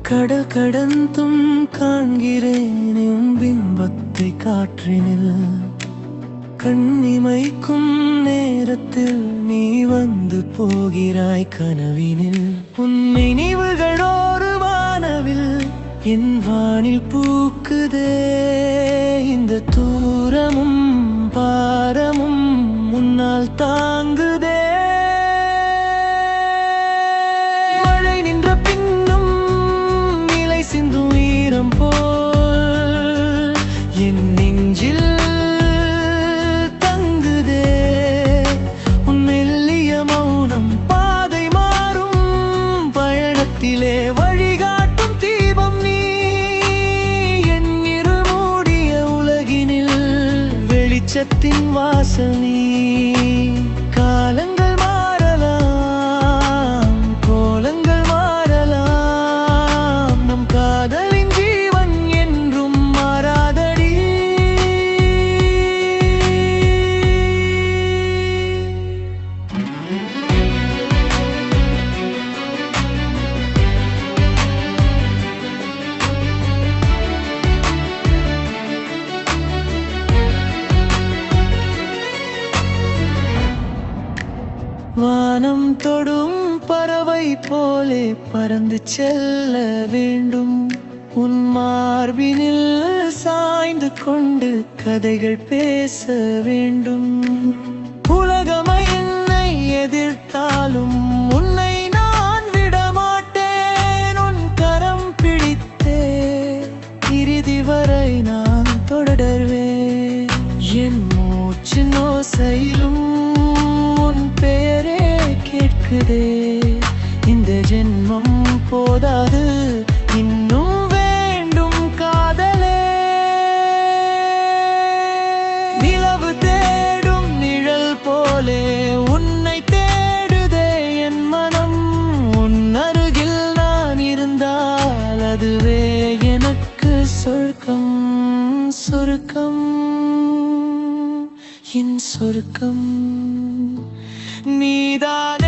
கடல் கடந்தும் காண்கிறேன் உன் பிம்பத்தை காற்றினில். கண்ணிமைக்கும் நேரத்தில் நீ வந்து போகிறாய் கனவினில். உன் நினைவுகளோடு வானவில் என் வானில் பூக்குதே. இந்த தூரமும் பாரமும் முன்னால் தாங்குதே. மழை நின்ற பின்னும் நிலை சிந்தும் ஈரம் போல் என் நெஞ்சில் தங்குதே. உன் மெல்லிய மௌனம் பாதை மாறும் பயணத்திலே வழிகாட்டும் தீபம் நீ. என் இருள் மூடிய உலகினில் வெளிச்சத்தின் வாசல் நீ. காலங்கள் மாறலாம், கோலங்கள் மாறலாம், நம் காதலின் ஜீவன் என்றும் மாறாதடி. வானம் தொடும் பறவை போலே பறந்து செல்ல வேண்டும். உன் மார்பினில் சாய்ந்து கொண்டு கதைகள் பேச வேண்டும். உலகமை என்னை எதிர்த்தாலும் உன்னை நான் விடமாட்டேன். உன் கரம் பிடித்தே இறுதி வரை நான் தொடர்வேன். என் மூச்சு ஓசையிலும் உன் பெயரே கேட்குதே. இந்த ஜென்மம் போதாது, இன்னும் வேண்டும் காதலே. நிலவு தேடும் நிழல் போலே உன்னை தேடுதே என் மனம். உன் அருகில் நான் இருந்தால் அதுவே எனக்கு சொர்க்கம். சொர்க்கம், என் சொர்க்கம் நீதான்.